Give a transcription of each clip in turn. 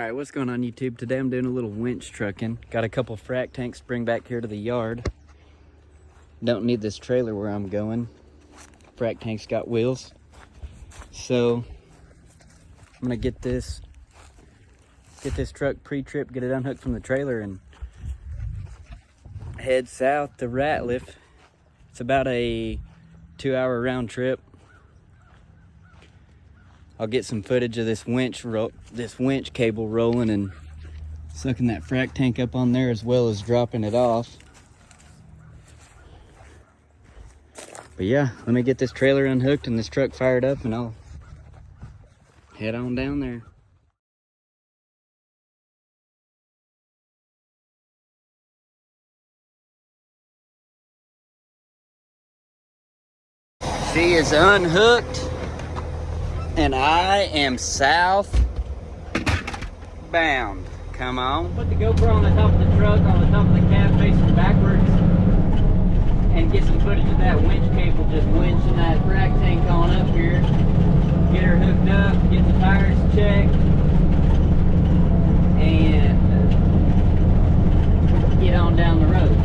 Alright, what's going on YouTube? Today I'm doing a little winch trucking. Got a couple frac tanks to bring back here to the yard. Don't need this trailer where I'm going. Frac tank's got wheels. So I'm gonna get this truck pre-trip, get it unhooked from the trailer, and head south to Ratliff. It's about a 2-hour round trip. I'll get some footage of this winch cable rolling and sucking that frac tank up on there, as well as dropping it off. But yeah, let me get this trailer unhooked and this truck fired up, and I'll head on down there. She is unhooked, and I am south bound. Come on. Put the GoPro on the top of the truck, on the top of the cab, facing backwards, and get some footage of that winch cable just winching that frac tank on up here. Get her hooked up, get the tires checked, and get on down the road.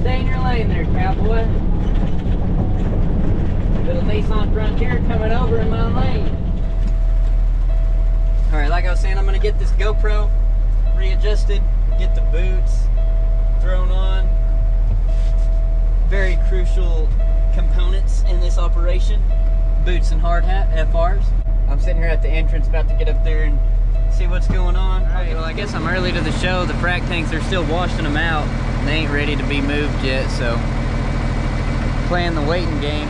Stay in your lane there, cowboy. Little Nissan Frontier coming over in my lane. Alright, like I was saying, I'm going to get this GoPro readjusted, get the boots thrown on. Very crucial components in this operation. Boots and hard hat, FRs. I'm sitting here at the entrance about to get up there and see what's going on. Alright, well I guess I'm early to the show. The frac tanks are still washing them out. They ain't ready to be moved yet, so playing the waiting game.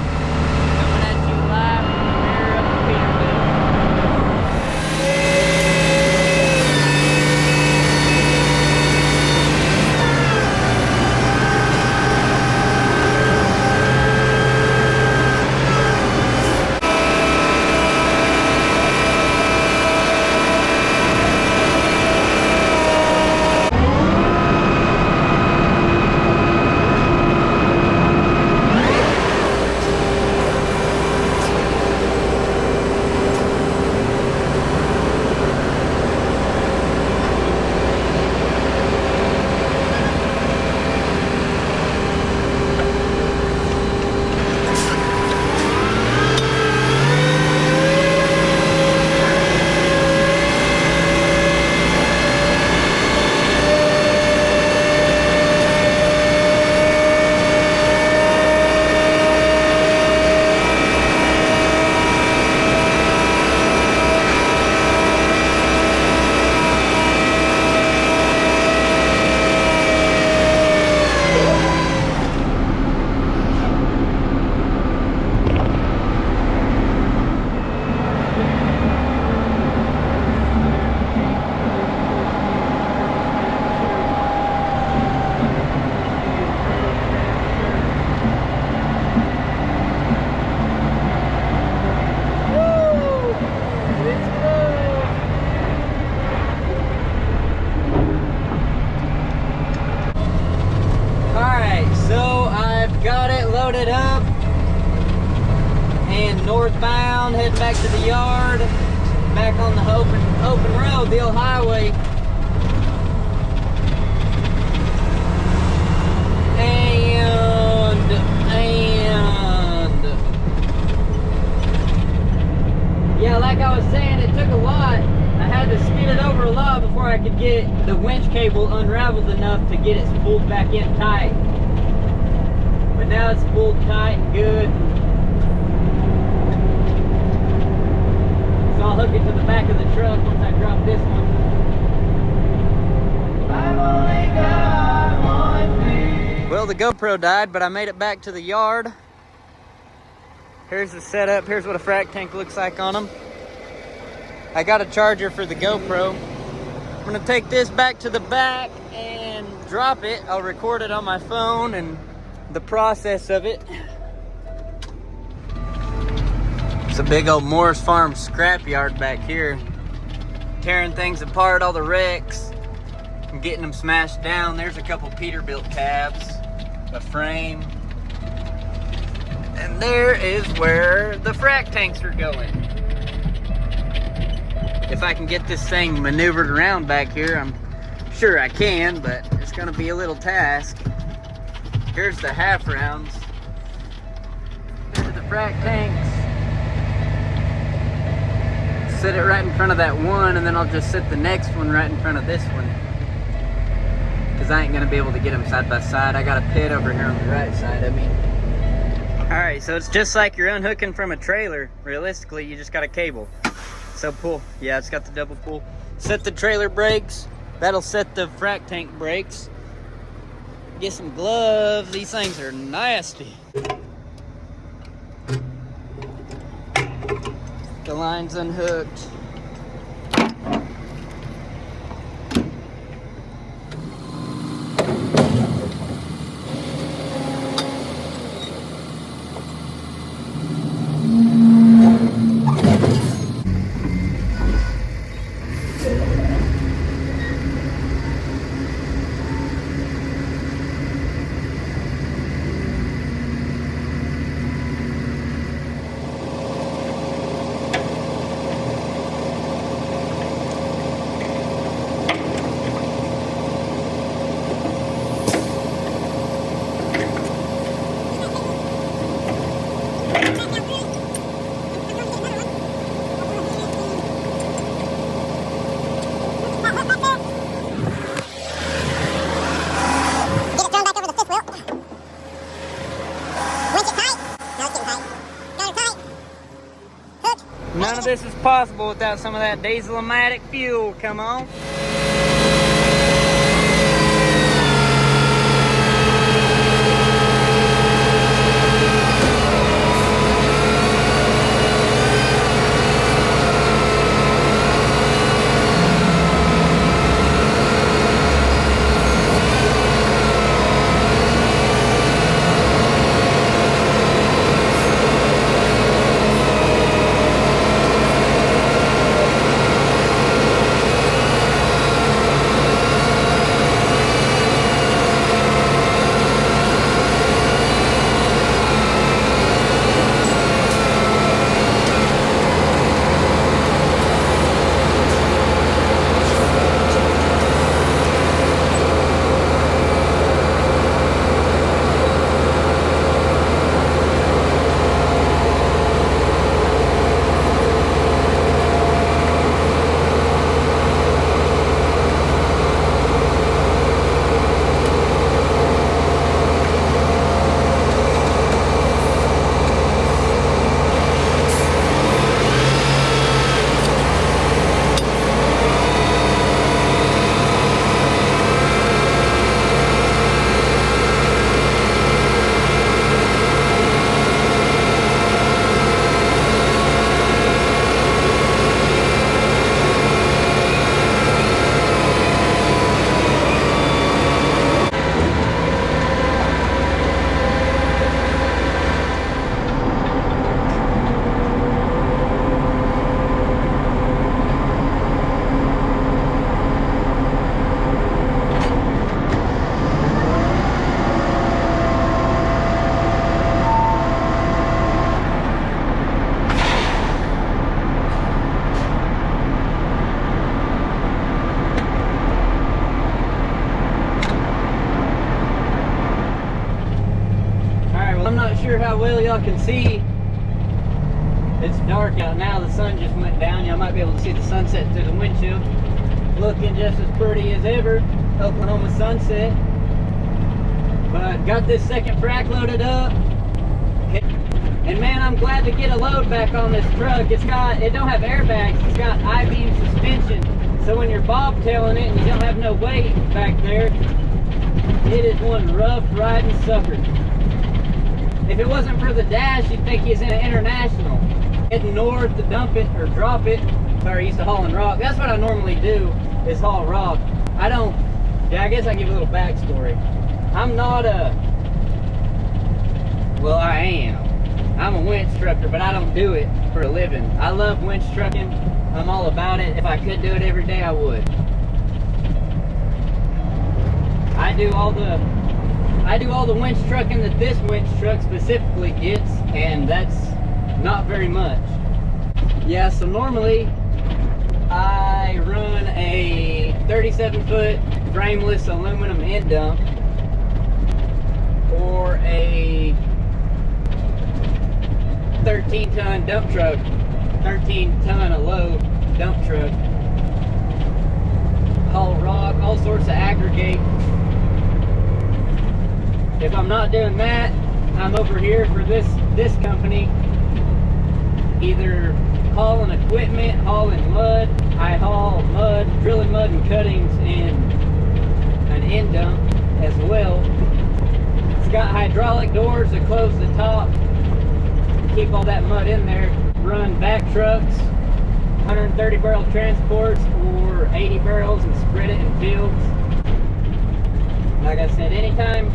Live from the rear of the Peterbilt. Got it loaded up and northbound, heading back to the yard, back on the open road, the old highway. And yeah, like I was saying, it took a lot. I had to skid it over a lot before I could get the winch cable unraveled enough to get it pulled back in tight. But now it's pulled tight and good. So I'll hook it to the back of the truck once I drop this one. I've only got one thing. Well, the GoPro died, but I made it back to the yard. Here's the setup. Here's what a frac tank looks like on them. I got a charger for the GoPro. I'm gonna take this back to the back and drop it. I'll record it on my phone and the process of it. It's a big old Morris Farm scrapyard back here. Tearing things apart, all the wrecks, and getting them smashed down. There's a couple Peterbilt cabs, a frame, and there is where the frac tanks are going. if I can get this thing maneuvered around back here. I'm sure I can, but it's gonna be a little task. Here's the half rounds. Here's the frac tanks. Sit it right in front of that one, and then I'll just sit the next one right in front of this one, because I ain't gonna be able to get them side by side. I got a pit over here on the right side of me. All right, so it's just like you're unhooking from a trailer. Realistically, you just got a cable. So pull, yeah, it's got the double pull. Set the trailer brakes. That'll set the frac tank brakes. Get some gloves. These things are nasty. The line's unhooked. None of this is possible without some of that diesel-o-matic fuel. Come on. Sure how well y'all can see. It's dark out now. The sun just went down. Y'all might be able to see the sunset through the windshield. Looking just as pretty as ever. Oklahoma sunset. But got this second frac loaded up. And man, I'm glad to get a load back on this truck. It don't have airbags. It's got I-beam suspension. So when you're bobtailing it and you don't have no weight back there, it is one rough riding sucker. If it wasn't for the dash, you'd think he's in an international. Heading north to dump it or drop it. Sorry, used to hauling rock. That's what I normally do, is haul rock. I guess I give a little backstory. I'm not well, I am. I'm a winch trucker, but I don't do it for a living. I love winch trucking. I'm all about it. If I could do it every day, I would. I do all the winch trucking that this winch truck specifically gets, and that's not very much. Yeah, so normally I run a 37-foot frameless aluminum end dump or a 13-ton dump truck, 13-ton a load dump truck. Haul rock, all sorts of aggregate. If I'm not doing that, I'm over here for this company, either hauling equipment, hauling mud. I haul mud, drilling mud and cuttings in an end dump as well. It's got hydraulic doors that close the top, keep all that mud in there. Run back trucks, 130 barrel transports or 80 barrels and spread it in fields. Like I said, anytime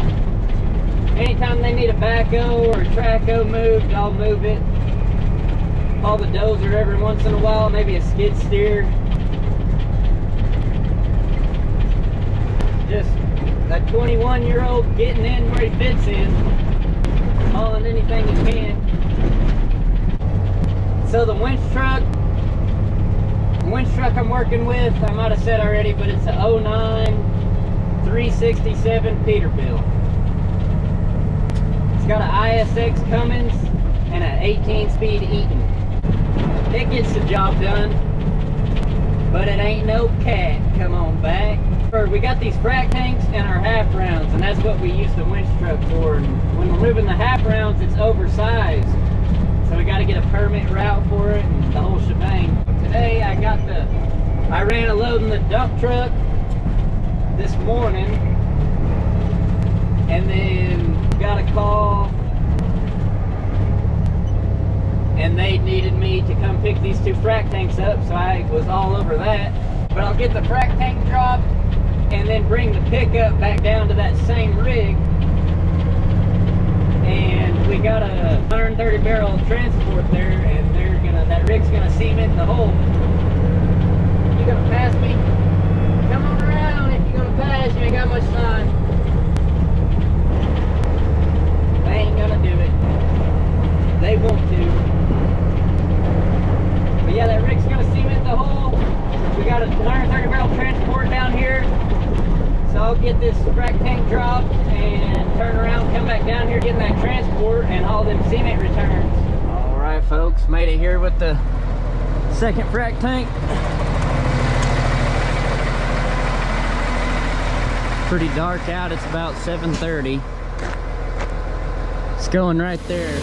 they need a backhoe or a trackhoe moved, I'll move it. Haul the dozer every once in a while, maybe a skid steer. Just a 21-year-old getting in where he fits in, hauling anything he can. So the winch truck I'm working with, I might have said already, but it's a 09 367 Peterbilt. It's got an ISX Cummins and an 18-speed Eaton. It gets the job done, but it ain't no cat. Come on back. We got these frac tanks and our half rounds, and that's what we use the winch truck for. And when we're moving the half rounds, it's oversized, so we got to get a permit route for it and the whole shebang. Today I ran a load in the dump truck this morning, and then got a call and they needed me to come pick these two frac tanks up, so I was all over that. But I'll get the frac tank dropped and then bring the pickup back down to that same rig, and we got a 130 barrel transport there, and that rig's gonna cement the hole. You gonna pass me? Come on around. If you're gonna pass, you ain't got much time. They ain't gonna do it. They want to. But yeah, that rig's gonna cement the hole. We got a 130 barrel transport down here. So I'll get this frac tank dropped and turn around, come back down here, get in that transport and haul them cement returns. All right, folks, made it here with the second frac tank. Pretty dark out, it's about 7:30. It's going right there.